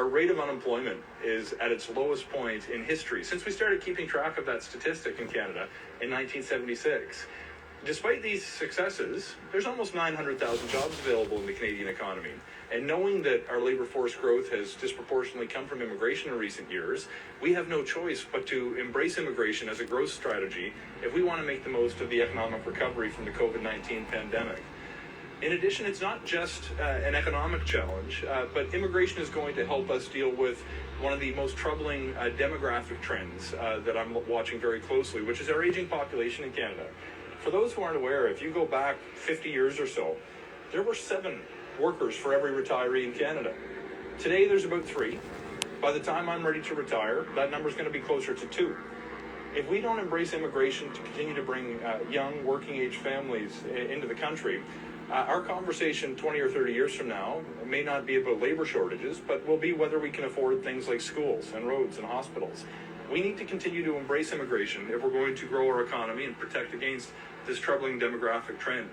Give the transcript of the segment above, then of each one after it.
our rate of unemployment is at its lowest point in history since we started keeping track of that statistic in Canada in 1976. Despite these successes, there's almost 900,000 jobs available in the Canadian economy. And knowing that our labour force growth has disproportionately come from immigration in recent years, we have no choice but to embrace immigration as a growth strategy if we want to make the most of the economic recovery from the COVID-19 pandemic. In addition, it's not just an economic challenge, but immigration is going to help us deal with one of the most troubling demographic trends that I'm watching very closely, which is our aging population in Canada. For those who aren't aware, if you go back 50 years or so, there were 7 workers for every retiree in Canada. Today, there's about 3. By the time I'm ready to retire, that number is going to be closer to 2. If we don't embrace immigration to continue to bring young, working-age families into the country, our conversation 20 or 30 years from now may not be about labor shortages, but will be whether we can afford things like schools and roads and hospitals. We need to continue to embrace immigration if we're going to grow our economy and protect against this troubling demographic trend.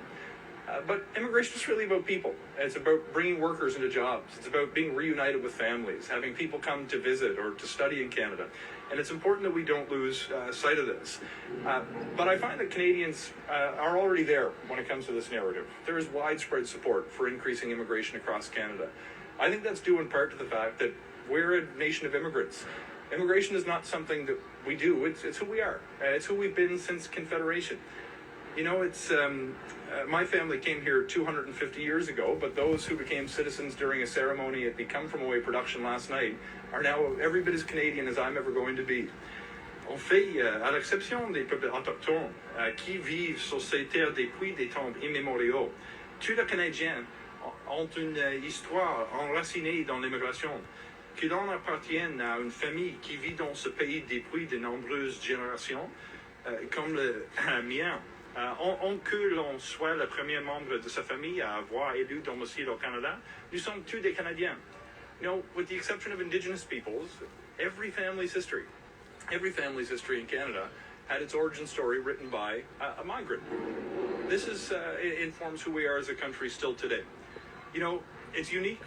But immigration is really about people. It's about bringing workers into jobs. It's about being reunited with families, having people come to visit or to study in Canada. And it's important that we don't lose sight of this. But I find that Canadians are already there when it comes to this narrative. There is widespread support for increasing immigration across Canada. I think that's due in part to the fact that we're a nation of immigrants. Immigration is not something that we do. It's who we are. It's who we've been since Confederation. You know, it's my family came here 250 years ago, but those who became citizens during a ceremony at the Come From Away production last night are now every bit as Canadian as I'm ever going to be. En fait, à l'exception des peuples autochtones qui vivent sur ces terres depuis des temps immémoriaux, tous les Canadiens ont une histoire enracinée dans l'immigration, qui l'on appartiennent à une famille qui vit dans ce pays depuis de nombreuses générations, comme la mienne. Que l'on soit le premier membre de sa famille à avoir élu domicile au Canada, nous sommes tous des Canadiens. You know, with the exception of Indigenous peoples, every family's history in Canada had its origin story written by a migrant. This informs who we are as a country still today. You know, it's unique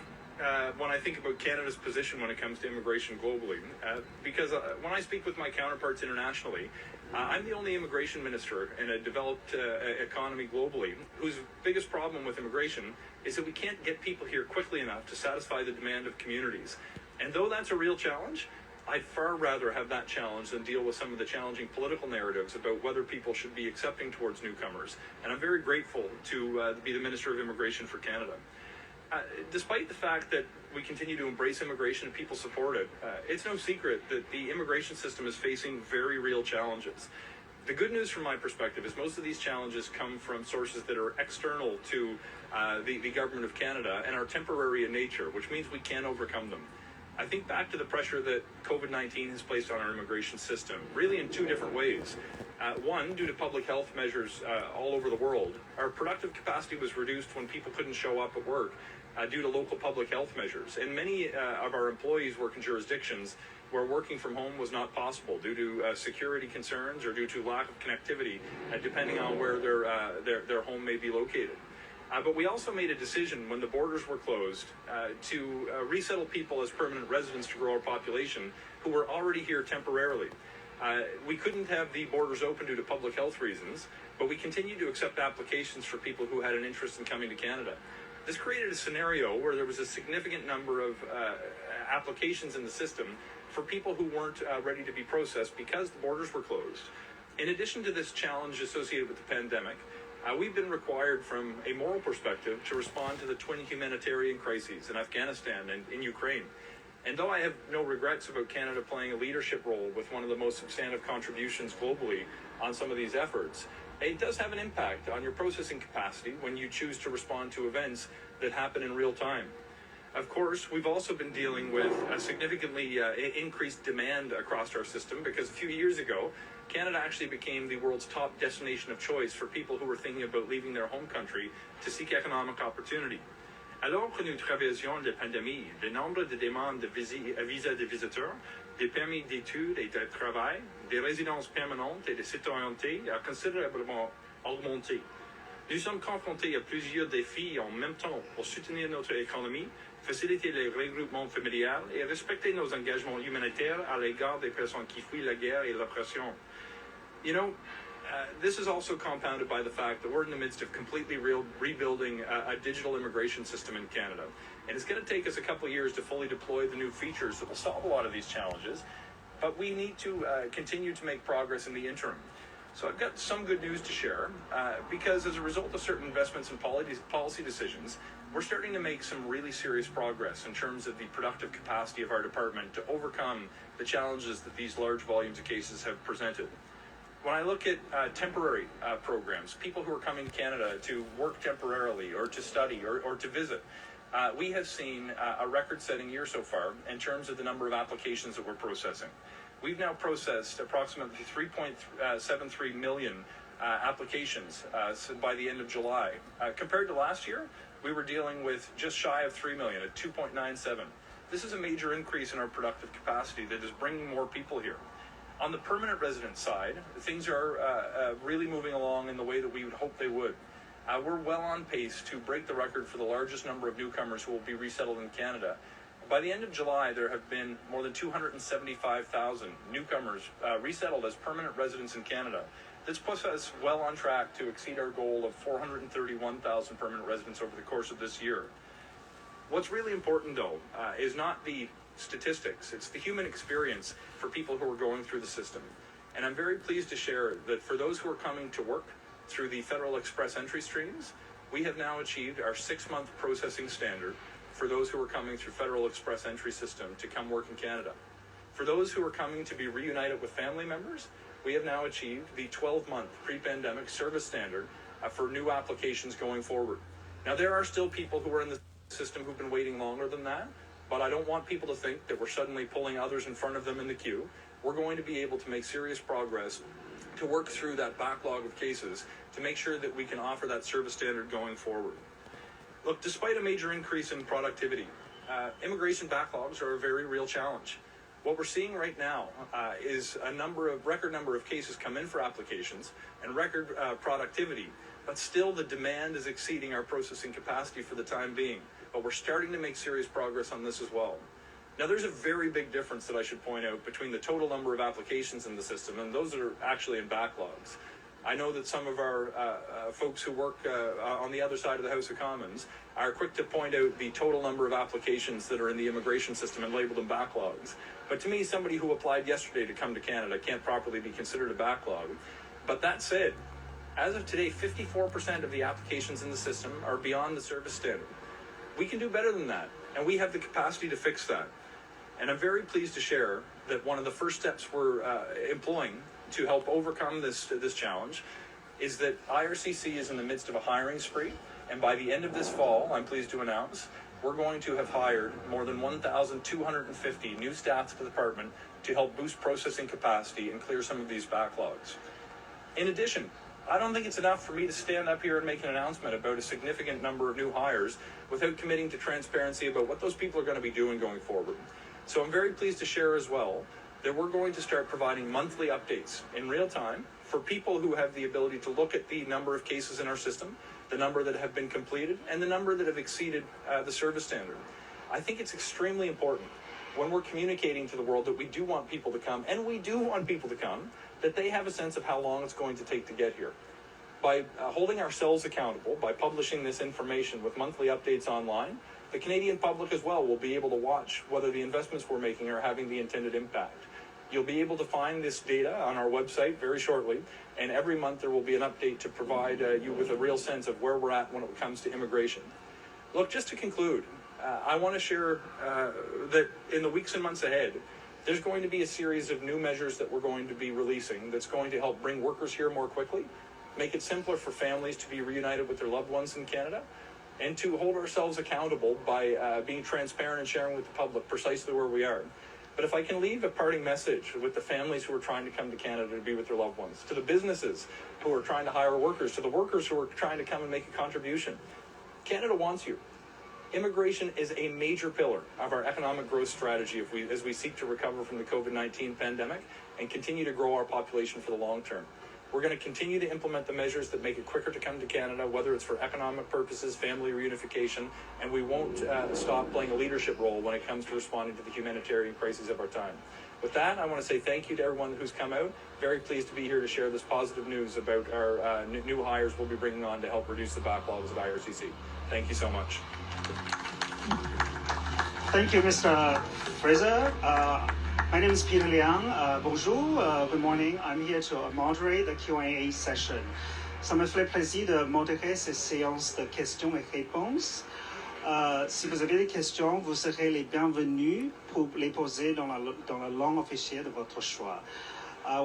when I think about Canada's position when it comes to immigration globally, because when I speak with my counterparts internationally, I'm the only immigration minister in a developed economy globally whose biggest problem with immigration is that we can't get people here quickly enough to satisfy the demand of communities. And though that's a real challenge, I'd far rather have that challenge than deal with some of the challenging political narratives about whether people should be accepting towards newcomers. And I'm very grateful to be the Minister of Immigration for Canada. Despite the fact that we continue to embrace immigration and people support it, it's no secret that the immigration system is facing very real challenges. The good news from my perspective is most of these challenges come from sources that are external to the Government of Canada and are temporary in nature, which means we can overcome them. I think back to the pressure that COVID-19 has placed on our immigration system, really in 2 different ways. One, due to public health measures all over the world, our productive capacity was reduced when people couldn't show up at work due to local public health measures. And many of our employees work in jurisdictions where working from home was not possible due to security concerns or due to lack of connectivity, depending on where their home may be located. But we also made a decision when the borders were closed to resettle people as permanent residents to grow our population who were already here temporarily. We couldn't have the borders open due to public health reasons, but we continued to accept applications for people who had an interest in coming to Canada. This created a scenario where there was a significant number of applications in the system for people who weren't ready to be processed because the borders were closed. In addition to this challenge associated with the pandemic, we've been required from a moral perspective to respond to the twin humanitarian crises in Afghanistan and in Ukraine. And though I have no regrets about Canada playing a leadership role with one of the most substantive contributions globally on some of these efforts, it does have an impact on your processing capacity when you choose to respond to events that happen in real time. Of course, we've also been dealing with a significantly increased demand across our system because a few years ago, Canada actually became the world's top destination of choice for people who were thinking about leaving their home country to seek economic opportunity. Alors que nous traversions la pandémie, le nombre de demandes de visa de visiteurs, des permis d'études et de travail, des résidences permanentes et de citoyenneté a considérablement augmenté. Nous sommes confrontés à plusieurs défis en même temps pour soutenir notre économie, faciliter le regroupement familial et respecter nos engagements humanitaires à l'égard des personnes qui fuient la guerre et l'oppression. You know, this is also compounded by the fact that we're in the midst of completely rebuilding a digital immigration system in Canada. And it's going to take us a couple of years to fully deploy the new features that will solve a lot of these challenges. But we need to continue to make progress in the interim. So I've got some good news to share, because as a result of certain investments and policy decisions, we're starting to make some really serious progress in terms of the productive capacity of our department to overcome the challenges that these large volumes of cases have presented. When I look at temporary programs, people who are coming to Canada to work temporarily or to study or to visit, we have seen a record-setting year so far in terms of the number of applications that we're processing. We've now processed approximately 3.73 million applications by the end of July. Compared to last year, we were dealing with just shy of 3 million at 2.97. This is a major increase in our productive capacity that is bringing more people here. On the permanent resident side, things are really moving along in the way that we would hope they would. We're well on pace to break the record for the largest number of newcomers who will be resettled in Canada. By the end of July, there have been more than 275,000 newcomers resettled as permanent residents in Canada. This puts us well on track to exceed our goal of 431,000 permanent residents over the course of this year. What's really important, though, is not the statistics. It's the human experience for people who are going through the system. And I'm very pleased to share that for those who are coming to work through the Federal Express entry streams, we have now achieved our 6-month processing standard for those who are coming through Federal Express entry system to come work in Canada. For those who are coming to be reunited with family members, we have now achieved the 12-month pre-pandemic service standard for new applications going forward. Now, there are still people who are in the system who've been waiting longer than that, but I don't want people to think that we're suddenly pulling others in front of them in the queue. We're going to be able to make serious progress to work through that backlog of cases to make sure that we can offer that service standard going forward. Look, despite a major increase in productivity, immigration backlogs are a very real challenge. What we're seeing right now is a record number of cases come in for applications and record productivity, but still the demand is exceeding our processing capacity for the time being. But we're starting to make serious progress on this as well. Now, there's a very big difference that I should point out between the total number of applications in the system and those that are actually in backlogs. I know that some of our folks who work on the other side of the House of Commons are quick to point out the total number of applications that are in the immigration system and label them backlogs. But to me, somebody who applied yesterday to come to Canada can't properly be considered a backlog. But that said, as of today, 54% of the applications in the system are beyond the service standard. We can do better than that, and we have the capacity to fix that. And I'm very pleased to share that one of the first steps we're employing to help overcome this challenge is that IRCC is in the midst of a hiring spree, and by the end of this fall, I'm pleased to announce, we're going to have hired more than 1,250 new staff to the department to help boost processing capacity and clear some of these backlogs. In addition, I don't think it's enough for me to stand up here and make an announcement about a significant number of new hires without committing to transparency about what those people are going to be doing going forward. So I'm very pleased to share as well that we're going to start providing monthly updates in real time for people who have the ability to look at the number of cases in our system, the number that have been completed, and the number that have exceeded the service standard. I think it's extremely important when we're communicating to the world that we do want people to come, and we do want people to come, that they have a sense of how long it's going to take to get here. By holding ourselves accountable, by publishing this information with monthly updates online, the Canadian public as well will be able to watch whether the investments we're making are having the intended impact. You'll be able to find this data on our website very shortly, and every month there will be an update to provide you with a real sense of where we're at when it comes to immigration. Look, just to conclude, I want to share that in the weeks and months ahead, there's going to be a series of new measures that we're going to be releasing that's going to help bring workers here more quickly, make it simpler for families to be reunited with their loved ones in Canada, and to hold ourselves accountable by being transparent and sharing with the public precisely where we are. But if I can leave a parting message with the families who are trying to come to Canada to be with their loved ones, to the businesses who are trying to hire workers, to the workers who are trying to come and make a contribution, Canada wants you. Immigration is a major pillar of our economic growth strategy as we seek to recover from the COVID-19 pandemic and continue to grow our population for the long term. We're going to continue to implement the measures that make it quicker to come to Canada, whether it's for economic purposes, family reunification, and we won't stop playing a leadership role when it comes to responding to the humanitarian crises of our time. With that, I want to say thank you to everyone who's come out. Very pleased to be here to share this positive news about our new hires we'll be bringing on to help reduce the backlogs at IRCC. Thank you so much. Thank you, Mr. Fraser. My name is Peter Liang. Bonjour, good morning. I'm here to moderate the Q&A session. Ça me fait plaisir de modérer cette séance de questions et réponses. Si vous avez des questions, vous serez les bienvenus pour les poser dans la langue officielle de votre choix.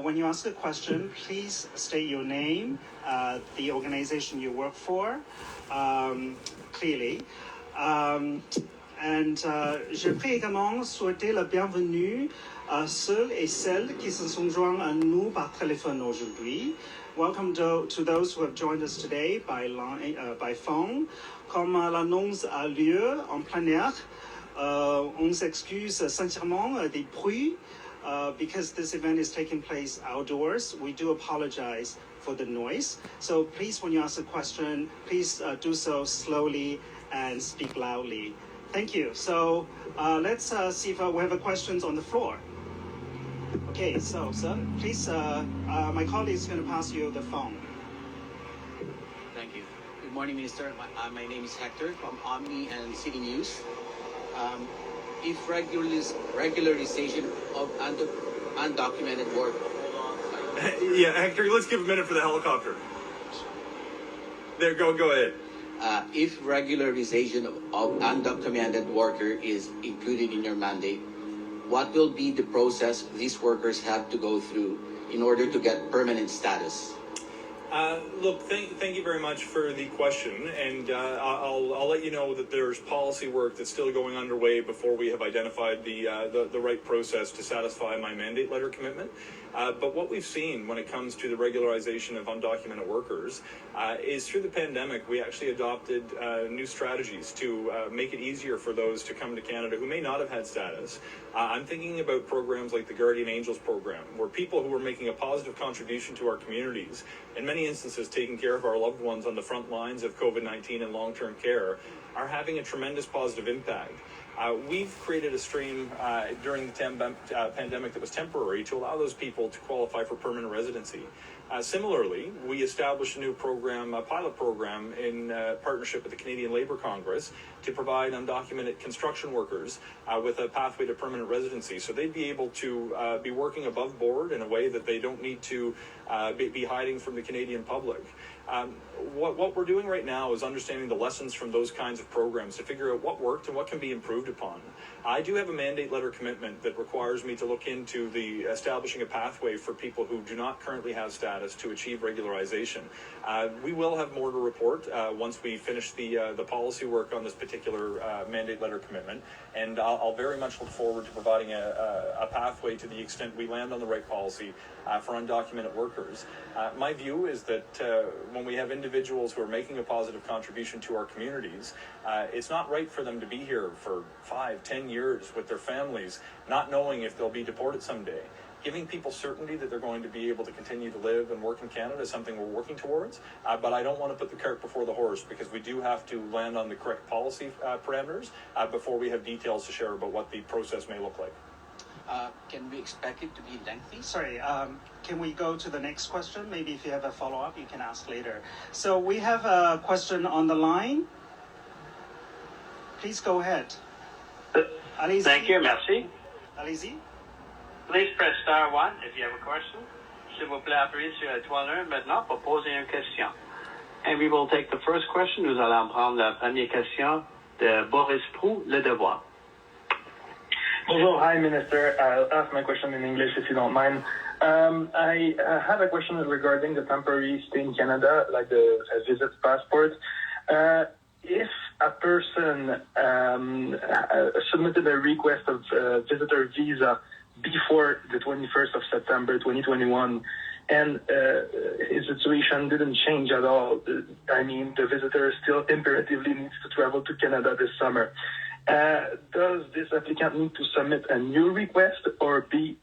When you ask a question, please state your name, the organization you work for, clearly. Je prie également souhaiter la bienvenue à ceux et celles qui se sont joints à nous par téléphone aujourd'hui. Welcome to those who have joined us today by phone. Comme l'annonce a lieu en plein air, on s'excuse sincèrement des bruits because this event is taking place outdoors. We do apologize for the noise. So please, when you ask a question, please do so slowly and speak loudly. Thank you. So let's see if we have questions on the floor. Okay, so sir, please, my colleague is going to pass you the phone. Thank you. Good morning, Minister. My name is Hector from Omni and City News. If regularization of undocumented work... Yeah, Hector, let's give a minute for the helicopter. There, go ahead. If regularization of undocumented worker is included in your mandate, what will be the process these workers have to go through in order to get permanent status? Look, thank you very much for the question, and I'll let you know that there's policy work that's still going underway before we have identified the right process to satisfy my mandate letter commitment. But what we've seen when it comes to the regularization of undocumented workers is through the pandemic, we actually adopted new strategies to make it easier for those to come to Canada who may not have had status. I'm thinking about programs like the Guardian Angels program, where people who are making a positive contribution to our communities, in many instances taking care of our loved ones on the front lines of COVID-19 and long-term care, are having a tremendous positive impact. We've created a stream during the pandemic that was temporary to allow those people to qualify for permanent residency. Similarly, we established a new program, a pilot program, in partnership with the Canadian Labour Congress to provide undocumented construction workers with a pathway to permanent residency. So they'd be able to be working above board in a way that they don't need to be hiding from the Canadian public. What we're doing right now is understanding the lessons from those kinds of programs to figure out what worked and what can be improved upon. I do have a mandate letter commitment that requires me to look into the establishing a pathway for people who do not currently have status to achieve regularization. We will have more to report once we finish the policy work on this particular mandate letter commitment, and I'll very much look forward to providing a pathway to the extent we land on the right policy for undocumented workers. My view is that when we have individuals who are making a positive contribution to our communities, it's not right for them to be here for 5-10 years with their families, not knowing if they'll be deported someday. Giving people certainty that they're going to be able to continue to live and work in Canada is something we're working towards, but I don't want to put the cart before the horse, because we do have to land on the correct policy parameters before we have details to share about what the process may look like. Can we expect it to be lengthy? Sorry, can we go to the next question? Maybe if you have a follow-up, you can ask later. So we have a question on the line. Please go ahead. Allez-y. Thank you, merci. Allez-y. Please press star 1 if you have a question. S'il vous plaît, appuyez sur l'étoile 1 maintenant pour poser une question. And we will take the first question. Nous allons prendre la première question de Boris Proux, Le Devoir. Bonjour, hi Minister. I'll ask my question in English if you don't mind. I have a question regarding the temporary stay in Canada, like the visit passport. If a person submitted a request of visitor visa before the 21st of September 2021, and his situation didn't change at all, I mean, the visitor still imperatively needs to travel to Canada this summer. Does this applicant need to submit a new request or be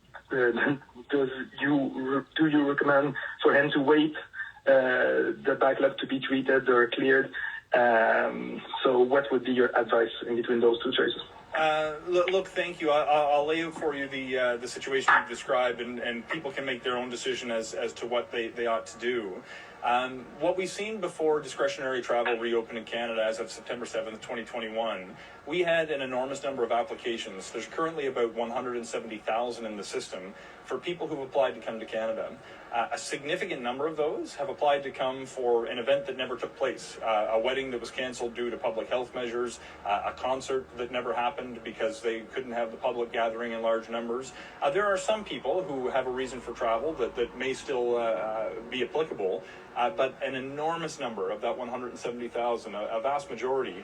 do you recommend for him to wait the backlog to be treated or cleared? So what would be your advice in between those two choices? Look, thank you. I'll lay out for you the situation you've described, and people can make their own decision as to what they ought to do. What we've seen before discretionary travel reopened in Canada as of September 7th, 2021, we had an enormous number of applications. There's currently about 170,000 in the system for people who've applied to come to Canada. A significant number of those have applied to come for an event that never took place, a wedding that was canceled due to public health measures, a concert that never happened because they couldn't have the public gathering in large numbers. There are some people who have a reason for travel that may still be applicable, but an enormous number of that 170,000, a vast majority,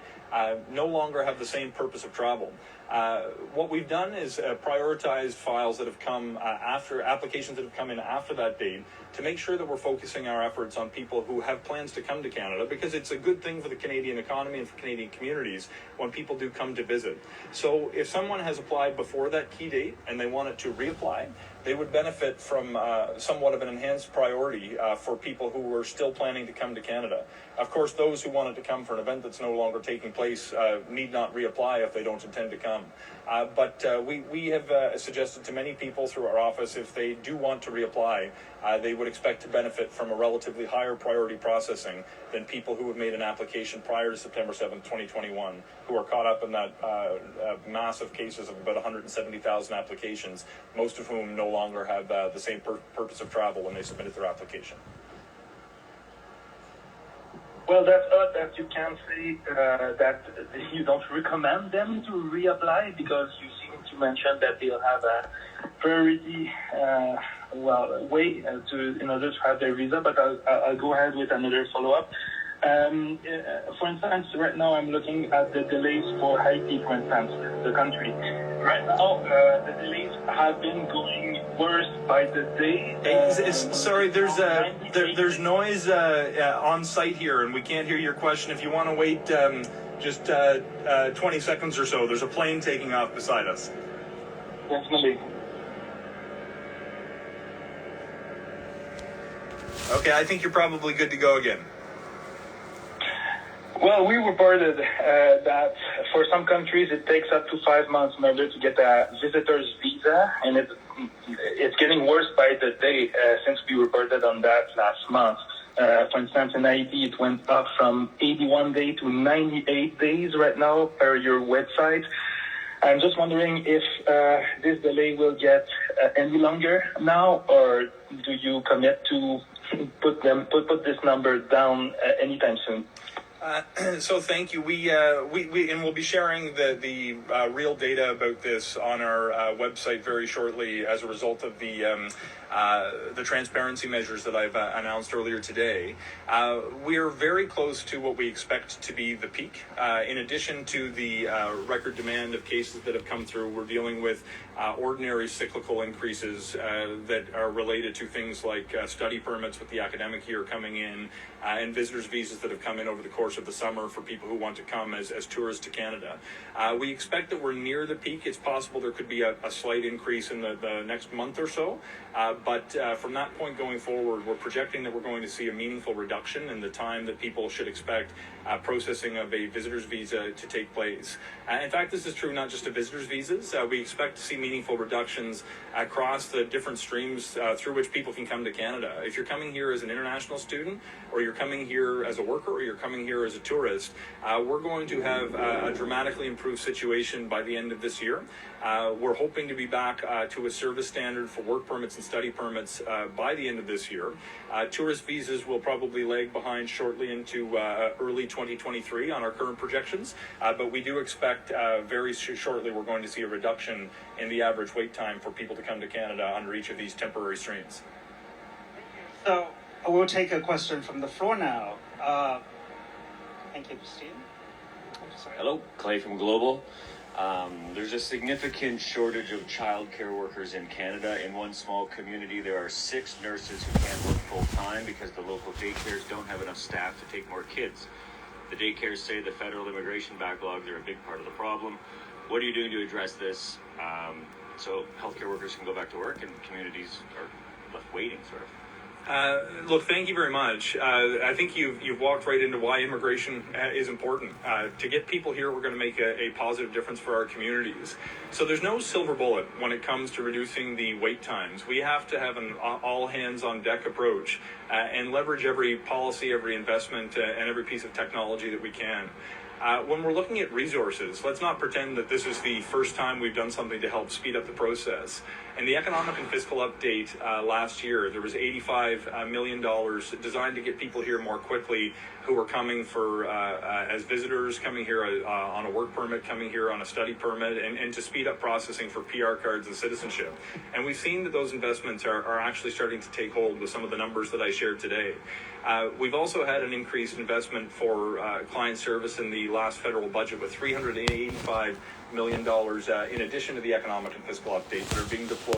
no longer have the same purpose of travel. What we've done is prioritized files that have come after, applications that have come in after that date, to make sure that we're focusing our efforts on people who have plans to come to Canada, because it's a good thing for the Canadian economy and for Canadian communities when people do come to visit. So if someone has applied before that key date and they wanted to reapply, they would benefit from somewhat of an enhanced priority for people who were still planning to come to Canada. Of course, those who wanted to come for an event that's no longer taking place need not reapply if they don't intend to come. But we have suggested to many people through our office, if they do want to reapply, they would expect to benefit from a relatively higher priority processing than people who have made an application prior to September 7th, 2021, who are caught up in that massive cases of about 170,000 applications, most of whom no longer have the same purpose of travel when they submitted their application. Well, that's odd that you can say that you don't recommend them to reapply, because you seem to mention that they'll have a priority way in order to have their visa. But I'll go ahead with another follow-up. For instance, right now I'm looking at the delays for Haiti, for instance, the country. Right now, the delays have been going worse by the day. Sorry, there's noise on site here, and we can't hear your question. If you want to wait just 20 seconds or so, there's a plane taking off beside us. Definitely. Okay, I think you're probably good to go again. Well, we reported that for some countries it takes up to 5 months in order to get a visitor's visa, and it's getting worse by the day since we reported on that last month. For instance, in Haiti, it went up from 81 days to 98 days right now per your website. I'm just wondering if this delay will get any longer now, or do you commit to put this number down anytime soon? So thank you. We we'll be sharing the real data about this on our website very shortly as a result of the transparency measures that I've announced earlier today. We're very close to what we expect to be the peak. In addition to the record demand of cases that have come through, we're dealing with ordinary cyclical increases that are related to things like study permits with the academic year coming in, and visitors visas that have come in over the course of the summer for people who want to come as tourists to Canada. We expect that we're near the peak. It's possible there could be a slight increase in the next month or so, but from that point going forward, we're projecting that we're going to see a meaningful reduction in the time that people should expect processing of a visitor's visa to take place. In fact, this is true not just of visitors visas. We expect to see meaningful reductions across the different streams through which people can come to Canada. If you're coming here as an international student, or you're coming here as a worker, or you're coming here as a tourist, we're going to have a dramatically improved situation by the end of this year. We're hoping to be back to a service standard for work permits and study permits by the end of this year. Tourist visas will probably lag behind shortly into early 2023 on our current projections, but we do expect very shortly we're going to see a reduction in the average wait time for people to come to Canada under each of these temporary streams. So we'll take a question from the floor now. Thank you, Christine. Hello, Clay from Global. There's a significant shortage of childcare workers in Canada. In one small community, there are 6 nurses who can't work full-time because the local daycares don't have enough staff to take more kids. The daycares say the federal immigration backlogs are a big part of the problem. What are you doing to address this? so healthcare workers can go back to work and communities are left waiting, sort of. Look, thank you very much. I think you've walked right into why immigration is important. To get people here, we're going to make a positive difference for our communities. So there's no silver bullet when it comes to reducing the wait times. We have to have an all-hands-on-deck approach and leverage every policy, every investment, and every piece of technology that we can. When we're looking at resources, let's not pretend that this is the first time we've done something to help speed up the process. In the economic and fiscal update last year, there was $85 million designed to get people here more quickly who were coming for as visitors, coming here on a work permit, coming here on a study permit, and to speed up processing for PR cards and citizenship. And we've seen that those investments are actually starting to take hold with some of the numbers that I shared today. We've also had an increased investment for client service in the last federal budget with $385 million in addition to the economic and fiscal updates that are being deployed.